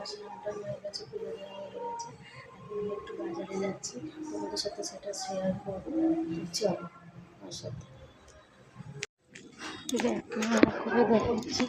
আমার স্নানটা হয়ে গেছে, পুজো দেওয়া হয়ে গেছে। এখন আমি একটু বাজারে যাচ্ছি, তোমাদের সাথে সেটা শেয়ার করবো। চলো আমার সাথে করে দেখাচ্ছি।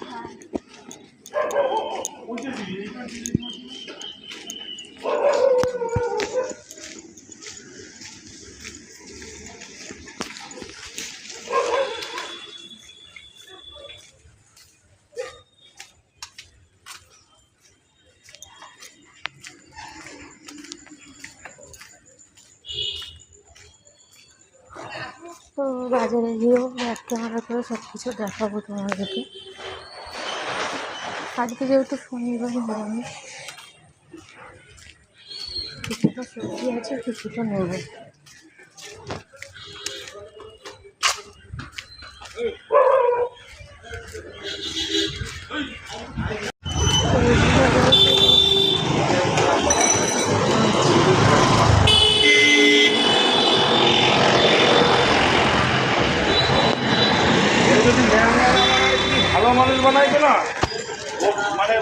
তো বাজারে গিয়েও ব্যাগ ক্যামেরা করে সব কিছু দেখাবো তোমাদেরকে। আজকে যেহেতু শনিবার নিরামিষ, কিছুটা সবজি আছে, কিছুটা নেবো। ভালো মানুষ বানাইছে না মানে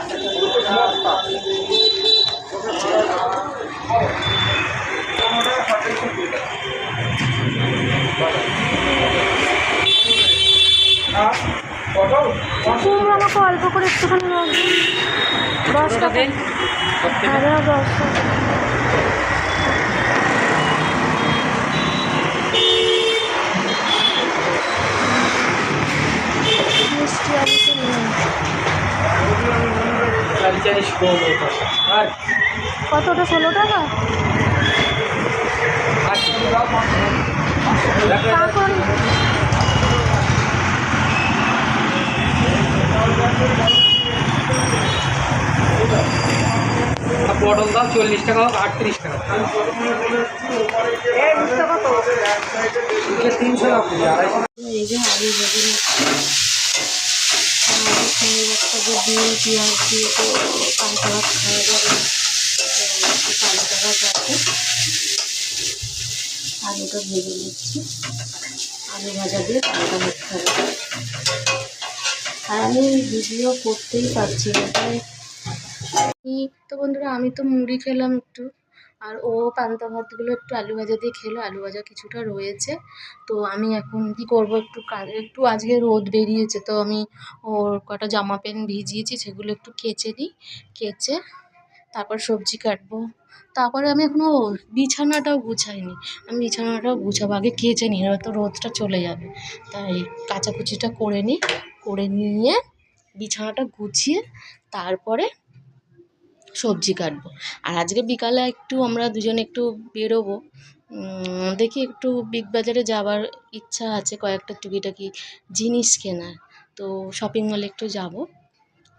তুমি আমাকে অল্প করে একটুখানি 10 টাকা। হ্যাঁ 10 টাকা। মিষ্টি অবশ্যই নেই। কতটা 16 টাকা? কাঁকড় পটল দাম 40 টাকা হোক 38 টাকা। 300 টাকা। এই যে আলু ভেজে নিচ্ছি, যে ডিম পেঁয়াজ দিয়ে তো পান্তা ভাত খাওয়া যাবে, তো একটু পান্তা ভাত আছে, আলুটা ভেজে নিচ্ছি। আলু ভাজা দিয়ে পান্তা ভাত খাবো। আর আমি ভিডিও করতেই পারছি না, তাই তো বন্ধুরা আমি তো মুড়ি খেলাম একটু, আর ও পান্তা ভাতগুলো একটু আলু ভাজা দিয়ে খেলো। আলু ভাজা কিছুটা রয়েছে, তো আমি এখন কি করব, একটু আজকে রোদ বেরিয়েছে, তো আমি ওর কটা জামা প্যান্ট ভিজিয়েছি সেগুলো একটু কেচে নিই। কেচে তারপর সবজি কাটবো। তারপরে আমি এখনও বিছানাটাও গুছাইনি, আমি বিছানাটাও গুছাবো, আগে কেচে নিই, নয়তো রোদটা চলে যাবে। তাই কাচাকুচিটা করে নিই, করে নিয়ে বিছানাটা গুছিয়ে তারপরে সবজি কাটবো। আর আজকে বিকালে একটু আমরা দুজনে একটু বেরোবো, দেখি একটু বিগ বাজারে যাওয়ার ইচ্ছা আছে, কয়েকটা টুকিটাকি জিনিস কেনার। তো শপিং মলে একটু যাব,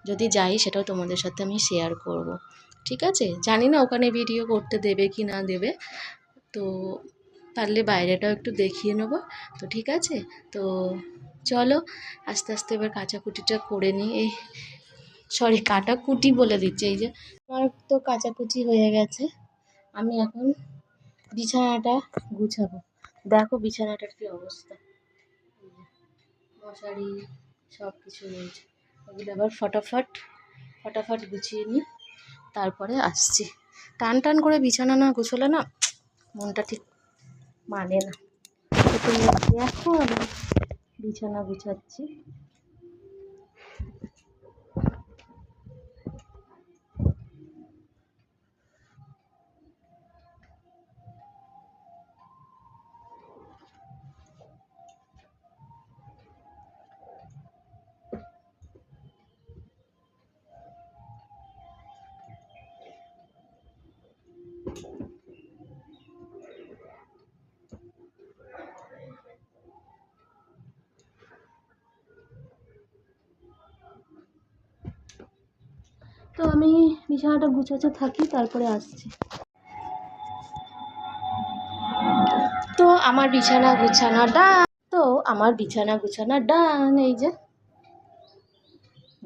যদি যাই সেটাও তোমাদের সাথে আমি শেয়ার করব। ঠিক আছে, জানি না ওখানে ভিডিও করতে দেবে কি না দেবে, তো পারলে বাইরেটাও একটু দেখিয়ে নেবো। তো ঠিক আছে, তো চলো আস্তে আস্তে এবার কাচাকুটিটা করে নিই। এই সরি কাটাকুটি বলে দিচ্ছি, এই যে আমার তো কাচাকুচি হয়ে গেছে, আমি এখন বিছানাটা গুছাবো। দেখো বিছানাটার কি অবস্থা, মশারি সব কিছু রয়েছে, এগুলো আবার ফটাফট গুছিয়ে নিই, তারপরে আসছি। টান টান করে বিছানা না গুছোলে না মনটা ঠিক মানে না। তো দেখো আমি বিছানা গুছাচ্ছি। তো আমি বিছানাটা গুছাতে থাকি, তারপরে আসছি। তো আমার বিছানা গুছানো ডান, এই যে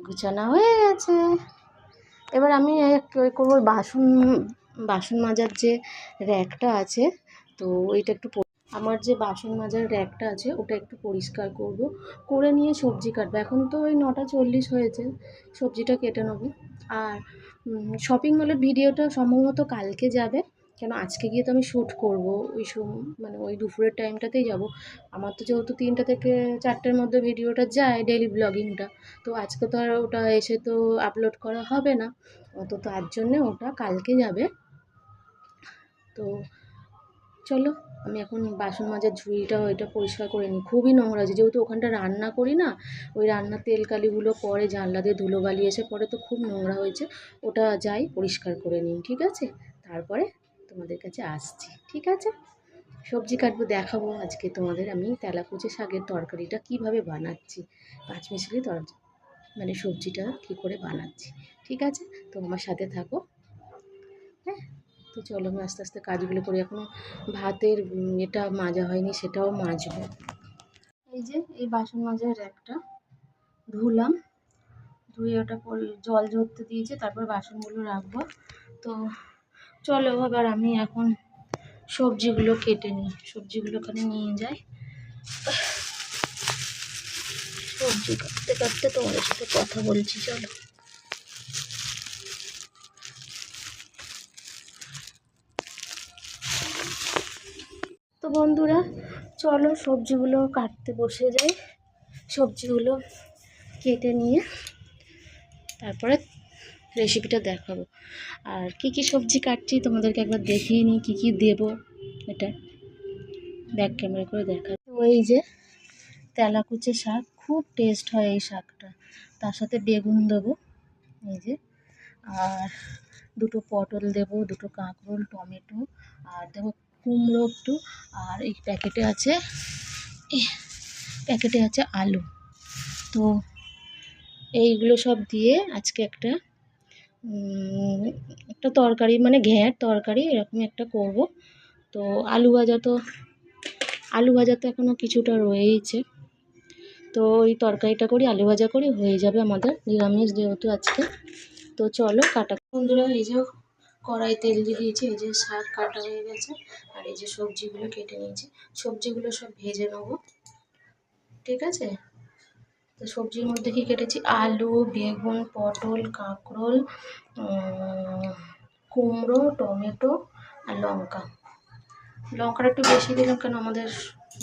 গুছানো হয়ে গেছে। এবার আমি করবো বাসন মাজার যে র্যাকটা আছে, তো ওইটা একটু আমার যে বাসন মাজার র্যাকটা আছে ওটা একটু পরিষ্কার করব, করে নিয়ে সবজি কাটবো। এখন তো ওই 9টা 40 হয়েছে, সবজিটা কেটে নেবো। আর শপিং মলের ভিডিওটা সম্ভবত কালকে যাবে, কেন আজকে গিয়ে তো আমি শ্যুট করবো মানে ওই দুপুরের টাইমটাতেই যাব। আমার তো যেহেতু 3টা থেকে 4টার মধ্যে ভিডিওটা যায় ডেইলি ব্লগিংটা, তো আজকে তো আর ওটা এসে তো আপলোড করা হবে না, তো তার জন্যে ওটা কালকে যাবে। তো চলো আমি এখন বাসন মাজার ঝুড়িটা ওইটা পরিষ্কার করে নিই, খুবই নোংরা আছে, যেহেতু ওখানটা রান্না করি না, ওই রান্নার তেল কালিগুলো পরে জানলা দিয়ে ধুলোবালি এসে পরে, তো খুব নোংরা হয়েছে, ওটা যাই পরিষ্কার করে নিই, ঠিক আছে? তারপরে তোমাদের কাছে আসছি, ঠিক আছে? সবজি কাটবো, দেখাবো আজকে তোমাদের আমি তেলাকুচে শাকের তরকারিটা কিভাবে বানাচ্ছি, পাঁচমিশালি মানে সবজিটা কি করে বানাচ্ছি, ঠিক আছে? তো আমার সাথে থাকো, হ্যাঁ? তো চলো আমি আস্তে আস্তে কাজগুলো করি, এখনও ভাতের এটা মাজা হয়নি, সেটাও মাজবো। এই যে এই বাসন মাজার র্যাকটা ধুলাম, ধুয়ে ওটা জল ঝরতে দিয়েছে, তারপর বাসনগুলো রাখবো। তো চলো এবার আমি এখন সবজিগুলো কেটে নিই, সবজিগুলো ওখানে নিয়ে যাই। সবজি কাটতে কাটতে তোমাদের সাথে কথা বলছি, চলো। তো বন্ধুরা চলো সবজিগুলো কাটতে বসে যাই, সবজিগুলো কেটে নিয়ে তারপরে রেসিপিটা দেখাবো। আর কি কি সবজি কাটছি তোমাদেরকে একবার দেখিয়ে নিই, কী কী দেবো এটা ব্যাক ক্যামেরা করে দেখা। তো এই যে তেলাকুচে শাক, খুব টেস্ট হয় এই শাকটা, তার সাথে বেগুন দেবো, এই যে, আর দুটো পটল দেবো, দুটো কাঁকরোল, টমেটো, আর দেবো কুমড়ো একটু, আর এই প্যাকেটে আছে আলু। তো এইগুলো সব দিয়ে আজকে একটা তরকারি, মানে ঘ্যাঁট তরকারি এরকম একটা করব। তো আলু ভাজা তো এখনও কিছুটা রয়েইছে, তো ওই তরকারিটা করি, আলু ভাজা করি, হয়ে যাবে আমাদের নিরামিষ যেহেতু আজকে। তো চলো কাটা। বন্ধুরা এই যে কড়াই তেল দিয়ে দিয়েছি, এই যে শাক কাটা হয়ে গেছে, আর এই যে সবজিগুলো কেটে নিয়েছি, সবজিগুলো সব ভেজে নেবো, ঠিক আছে? তো সবজির মধ্যে কি কেটেছি, আলু, বেগুন, পটল, কাঁকরোল, কুমড়ো, টমেটো আর লঙ্কাটা একটু বেশি দিলাম, কেন আমাদের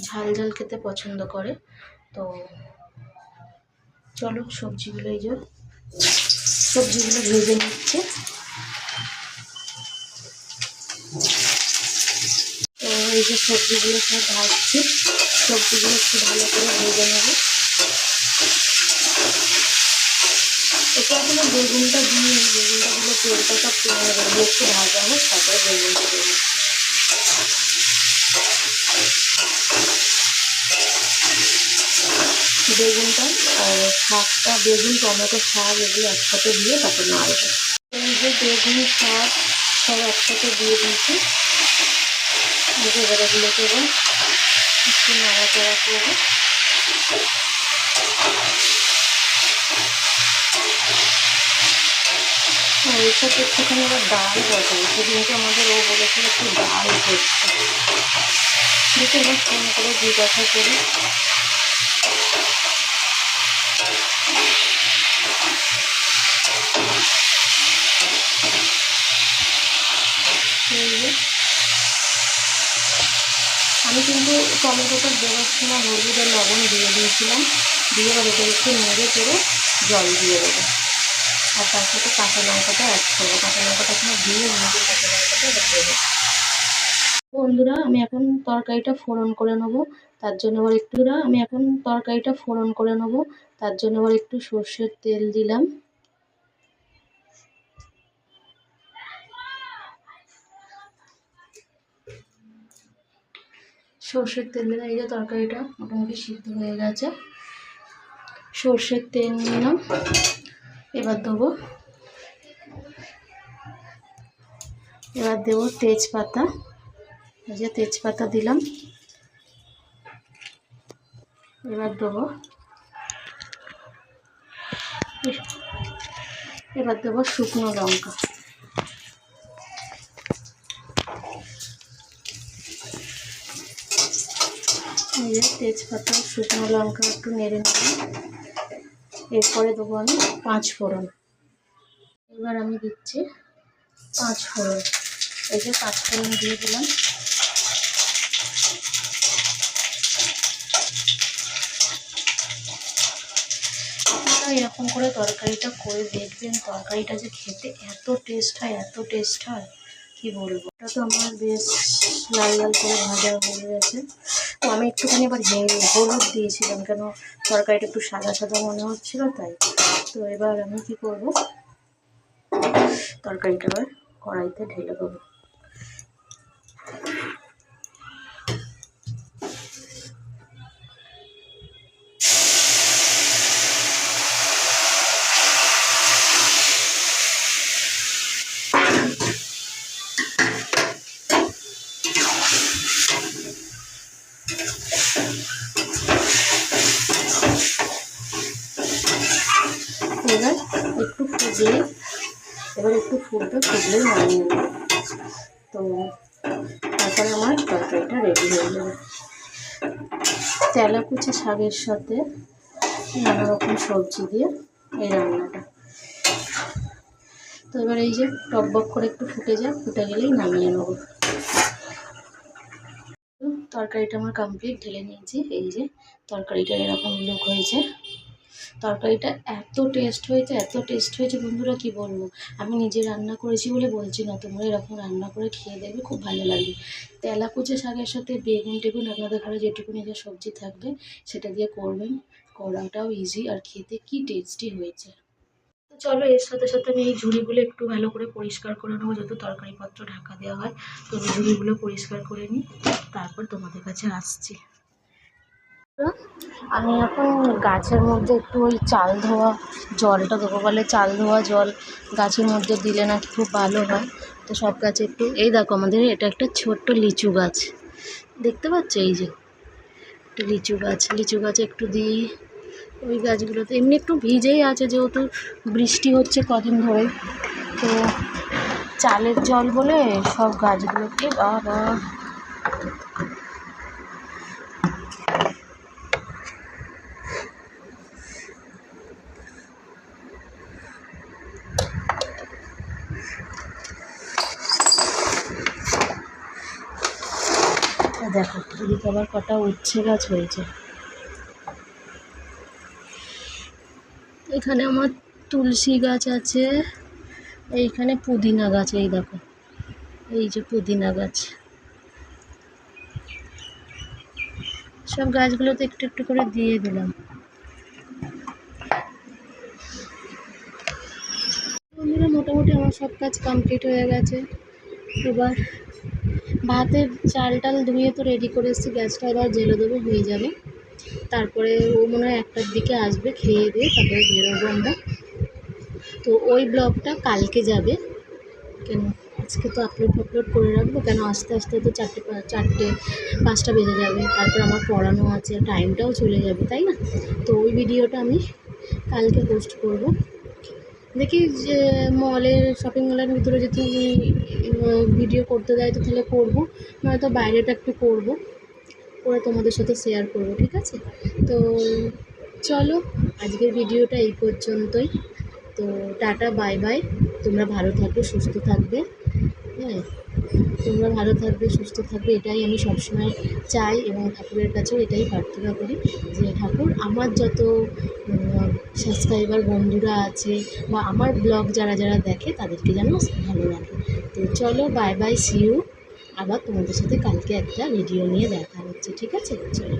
ঝাল ঝাল খেতে পছন্দ করে। তো চলো সবজিগুলো ভেজে নিচ্ছে। তো এই যে সবজিগুলো সব ভাজছি, সবজিগুলো একটু ভালো করে ভেজে নেবো। এটা এখনো বেগুনটা দিলে তেলটা সব টেনে নেবে, একটু ভাজা হোক, তারপরে বেগুনটা দেবো। বেগুনটা আর শাকটা, বেগুন, টমেটো, শাক এগুলো একসাথে দিয়ে তারপর নাড়বো। এই যে বেগুন, শাক সব একসাথে দিয়ে দিয়েছি, এগুলোকে এবার একটু নাড়াচাড়া করবো। এর সাথে একটুখানি আবার ডাল বসাবো, সেদিনকে আমাদের ও বলেছিল একটু ডাল করছে, দেখে এবার ফোন করে জিজ্ঞাসা করি। আমি কিন্তু টমেটোটা দেওয়ার সময় হলুদ আর লবণ দিয়ে দিয়েছিলাম, দিয়ে এবার এটা একটু নেড়ে করে জল দিয়ে দেবো, আর তার সাথে কাঁচা লঙ্কাটা অ্যাড করবো, কাঁচা লঙ্কাটা এখনো দিয়ে নিয়ে কাঁচা লঙ্কাটা এবার দেবো। বন্ধুরা আমি এখন তরকারিটা ফোড়ন করে নেবো, তার জন্য আবার একটু সর্ষের তেল দিলাম। সর্ষের তেল দিলাম, এই যে তরকারিটা মোটামুটি সিদ্ধ হয়ে গেছে, সর্ষের তেল নিলাম। এবার দেবো তেজপাতা, এই যে তেজপাতা দিলাম। এবার দেবো শুকনো লঙ্কা, এই যে তেজপাতা, শুকনো লঙ্কা একটু নেড়ে নিলাম। এরপরে দেবো আমি 5 ফোড়ন, এবার আমি দিচ্ছি 5 ফোড়ন। এই যে 5 ফোড়ন দিয়ে দিলাম। আপনারা এরকম করে তরকারিটা করে দেখবেন, তরকারিটা যে খেতে এত টেস্ট হয়, এত টেস্ট হয় কি বলবো। এটা তো আমার বেশ লাল লাল করে ভাজা হয়ে গেছে। তো আমি একটুখানি আবার হলুদ দিয়েছিলাম, কেন তরকারিটা একটু সাদা সাদা মনে হচ্ছিলো তাই। তো এবার আমি কি করব, তরকারিটা আবার কড়াইতে ঢেলে দেবো। এবার একটু ফুটলেই নামিয়ে নেব। তো তারপরে আমার তরকারিটা রেডি হয়ে যাবে। তেলাকুচি শাকের সাথে নানা রকম সবজি দিয়ে এই রান্নাটা। তো এবার এই যে টকবক করে একটু ফুটে গেলেই নামিয়ে নেব। তরকারিটা আমার কমপ্লিট, ঢেলে নিয়েছি। এই যে তরকারিটা এরকম লুক হয়েছে। তরকারিটা এত টেস্ট হয়েছে বন্ধুরা, কি বলবো। আমি নিজে রান্না করেছি বলে বলছি না, তোমরা এরকম রান্না করে খেয়ে দেখবে, খুব ভালো লাগবে। তেলাকুচি শাকের সাথে বেগুন টেগুন আপনাদের ঘরে যেটুকুনি যা সবজি থাকবে সেটা দিয়ে করবেন। করাটাও ইজি আর খেতে কি টেস্টি হয়েছে। তো চলো, এর সাথে সাথে আমি এই ঝুড়িগুলো একটু ভালো করে পরিষ্কার করে নেবো, যেহেতু তরকারিপত্র ঢাকা দেওয়া হয়। তো আমি ঝুড়িগুলো পরিষ্কার করে নিই, তারপর তোমাদের কাছে আসছি। আমি এখন গাছের মধ্যে একটু ওই চাল ধোয়া জলটা দেবো, বলে চাল ধোয়া জল গাছের মধ্যে দিলে নাকি খুব ভালো হয়। তো সব গাছে একটু, এই দেখো আমাদের এটা একটা ছোট্ট লিচু গাছ, দেখতে পাচ্ছ? এই যে একটা লিচু গাছ একটু দিই। ওই গাছগুলোতে এমনি একটু ভিজেই আছে, যেহেতু বৃষ্টি হচ্ছে কদিন ধরে। তো চালের জল বলে সব গাছগুলোকে বাবা দেখো, এদিকে আবার কটা উচ্ছে গাছ হয়েছে। এখানে আমার তুলসী গাছ আছে, এইখানে পুদিনা গাছ, এই দেখো এই যে পুদিনা গাছ। সব গাছগুলোতে একটু একটু করে দিয়ে দিলাম। বন্ধুরা, মোটামুটি আমার সব কাজ কমপ্লিট হয়ে গেছে। এবার ভাতের চাল টাল ধুয়ে তো রেডি করে এসেছি, গ্যাসটা এবার জেলে দেবো, হয়ে যাবে। তারপরে ও মনে হয় 1টার দিকে আসবে, খেয়ে দিয়ে তারপরে বেরোবো আমরা। তো ওই ব্লগটা কালকে যাবে, কেন আজকে তো আপলোড করে রাখবো, কেন আস্তে আস্তে তো 4-5টা বেজে যাবে। তারপর আমার পড়ানো আছে, টাইমটাও চলে যাবে, তাই না? তো ওই ভিডিওটা আমি কালকে পোস্ট করব। দেখি যে শপিং মলের ভিতরে যদি ভিডিও করতে দেয় তো তাহলে করবো, নয়তো বাইরেটা একটু করবো, করে তোমাদের সাথে শেয়ার করব, ঠিক আছে? তো চলো, আজকের ভিডিওটা এই পর্যন্তই। তো টাটা, বাই বাই। তোমরা ভালো থাকবে, সুস্থ থাকবে। হ্যাঁ, তোমরা ভালো থাকবে, সুস্থ থাকবে, এটাই আমি সবসময় চাই, এবং ঠাকুরের কাছেও এটাই প্রার্থনা করি যে ঠাকুর আমার যত সাবস্ক্রাইবার বন্ধুরা আছে বা আমার ব্লগ যারা যারা দেখে তাদেরকে যেন ভালো লাগে। তো চলো, বাই বাই, সি ইউ। আবার তোমাদের সাথে কালকে একটা ভিডিও নিয়ে দেখা হচ্ছে, ঠিক আছে? চলো।